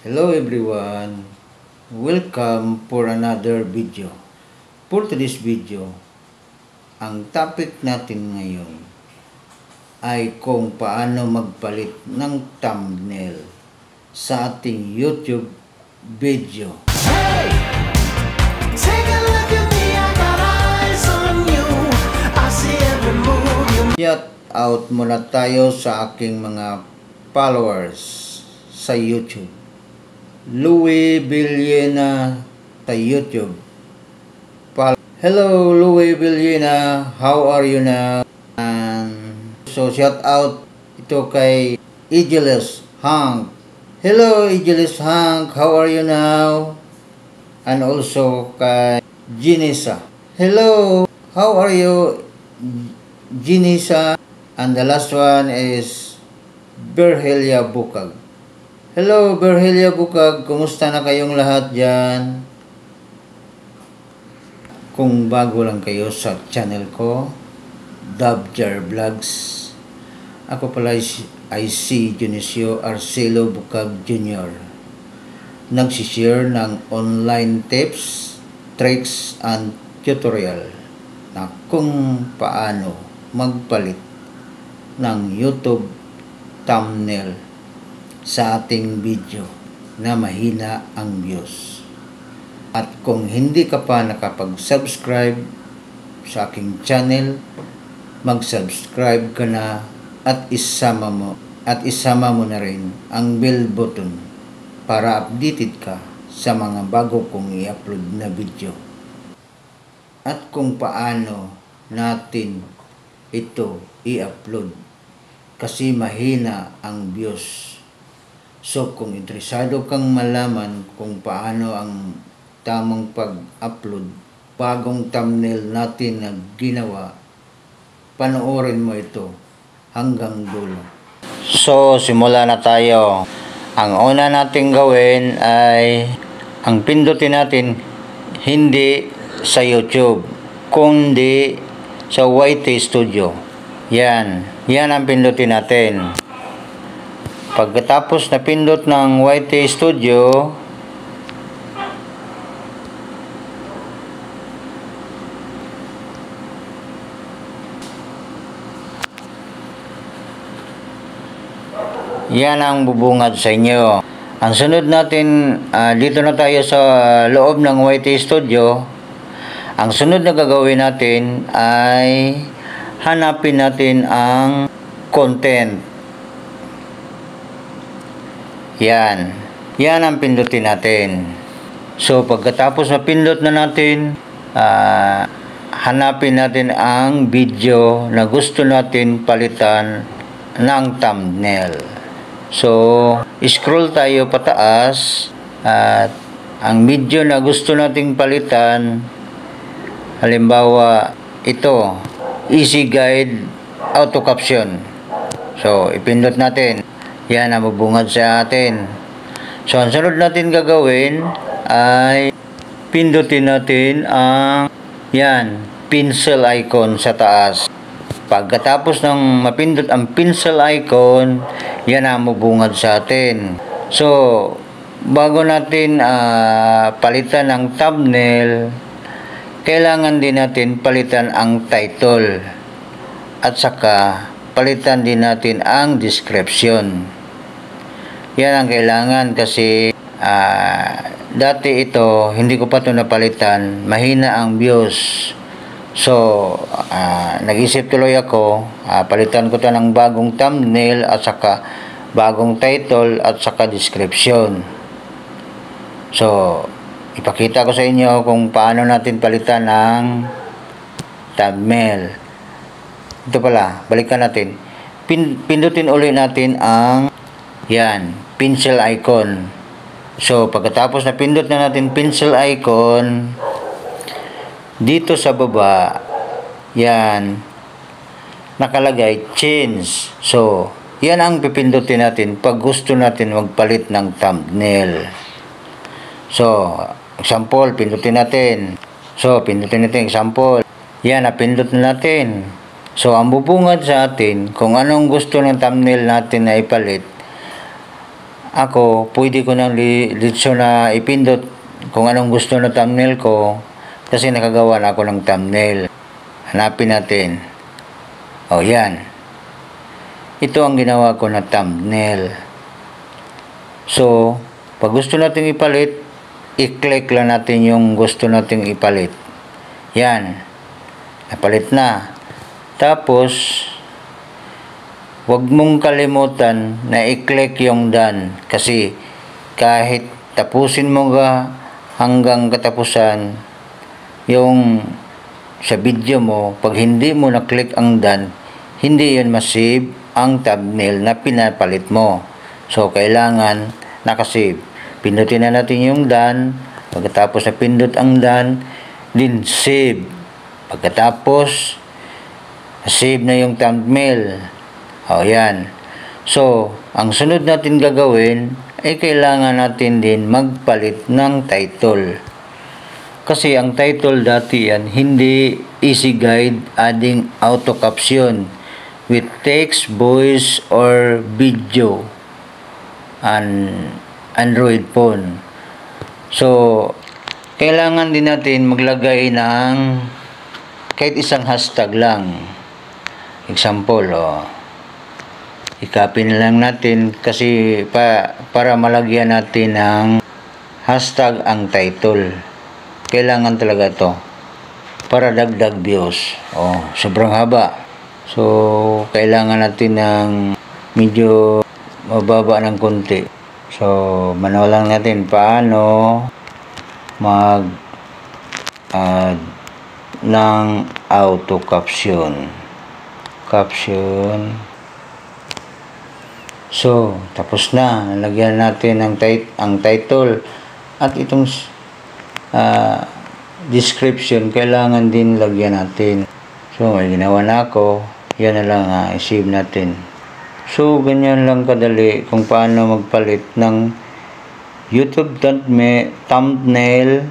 Hello everyone, welcome for another video. For today's video, ang topic natin ngayon ay kung paano magpalit ng thumbnail sa ating YouTube video. Hey! Take a look at me, I got eyes on you. I see every move you make. Shout out muna tayo sa aking mga followers sa YouTube. Louie Villena sa YouTube. Hello Louie Villena, how are you now? And so shout out ito kay Igeles Hank. Hello Igeles Hank, how are you now? And also kay Ginisa. Hello, how are you Ginisa? And the last one is Berhelia Bukag. Hello, Berhelia Bukag. Kumusta na kayong lahat dyan? Kung bago lang kayo sa channel ko, Dabjar Vlogs. Ako pala ay si Dionisio Arcelo Bukag Jr. Nagsishare ng online tips, tricks, and tutorial na kung paano magpalit ng YouTube thumbnail sa ating video na mahina ang views. At kung hindi ka pa nakapag-subscribe sa aking channel, mag-subscribe ka na at isama mo na rin ang bell button para updated ka sa mga bago kong i-upload na video. At kung paano natin ito i-upload kasi mahina ang views. So, kung interesado kang malaman kung paano ang tamang pag-upload, bagong thumbnail natin na ginawa, panoorin mo ito hanggang dulo. So, simula na tayo. Ang una nating gawin ay ang pindutin natin hindi sa YouTube, kundi sa YT Studio. Yan ang pindutin natin. Pagkatapos na pindot ng YT Studio, yan ang bubungad sa inyo. Ang sunod natin, dito na tayo sa loob ng YT Studio. Ang sunod na gagawin natin ay hanapin natin ang content. Yan ang pindutin natin. So, pagkatapos na pindot na natin, hanapin natin ang video na gusto natin palitan ng thumbnail. So, scroll tayo pataas at ang video na gusto nating palitan, halimbawa ito, Easy Guide Auto Caption. So, ipindot natin. Yan ang bubungad sa atin. So, ang sunod natin gagawin ay pindutin natin ang pencil icon sa taas. Pagkatapos ng mapindot ang pencil icon, yan ang bubungad sa atin. So, bago natin palitan ang thumbnail, kailangan din natin palitan ang title. At saka, palitan din natin ang description. Yan ang kailangan kasi dati ito, hindi ko pa ito napalitan, mahina ang views. So, nag-isip tuloy ako, palitan ko ito ng bagong thumbnail at saka bagong title at saka description. So, ipakita ko sa inyo kung paano natin palitan ng thumbnail. Ito pala, balikan natin. Pindutin ulit natin ang pencil icon. So, pagkatapos na pindot na natin pencil icon, dito sa baba, nakalagay change. So, yan ang pipindutin natin pag gusto natin magpalit ng thumbnail. So, example, pindutin natin. So, pindutin natin example. Yan, napindot na natin. So, ang bubungad sa atin, kung anong gusto ng thumbnail natin na ipalit, ako, pwede ko nang litso na ipindot kung anong gusto na thumbnail ko kasi nakagawa na ako ng thumbnail. Hanapin natin. O, yan. Ito ang ginawa ko na thumbnail. So, pag gusto natin ipalit, i-click lang natin yung gusto nating ipalit. Yan. Napalit na. Tapos, wag mong kalimutan na i-click yung done. Kasi, kahit tapusin mo ga hanggang katapusan, yung sa video mo, pag hindi mo na-click ang done, hindi yun masave ang thumbnail na pinapalit mo. So, kailangan nakasave. Pindutin na natin yung done. Pagkatapos na pindot ang done, din save. Pagkatapos, save na yung thumbnail. O, yan. So, ang sunod natin gagawin ay kailangan natin din magpalit ng title. Kasi ang title dati yan, hindi easy guide adding auto caption with text, voice, or video and Android phone. So, kailangan din natin maglagay ng kahit isang hashtag lang. Example, i-copy na lang natin kasi para malagyan natin ng hashtag ang title. Kailangan talaga to para dagdag views. Sobrang haba. So, kailangan natin ng medyo mababa ng konti. So, manual lang natin paano mag-add ng auto caption. So, tapos na. Nalagyan natin ang title at itong description kailangan din lagyan natin. So, may ginawa na ako. Yan na lang, i-save natin. So, ganyan lang kadali kung paano magpalit ng YouTube thumbnail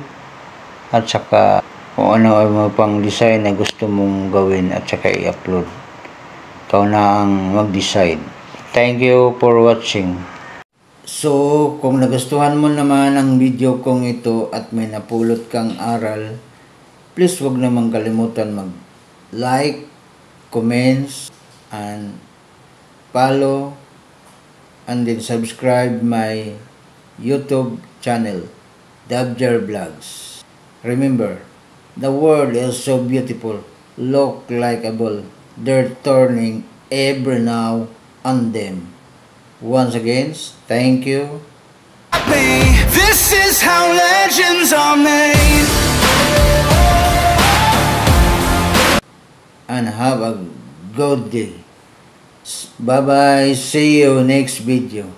at saka kung ano ang mga pang design na gusto mong gawin at saka i-upload. Ikaw na ang mag-decide. Thank you for watching. So, kung nagustuhan mo naman ang video kong ito at may napulot kang aral, please wag namang kalimutan mag-like, comments, and follow, and then subscribe my YouTube channel, Dabjar Vlogs. Remember, the world is so beautiful, look like a ball. They're turning every now and then. Once again, thank you. This is how legends are made. And have a good day. Bye bye. See you next video.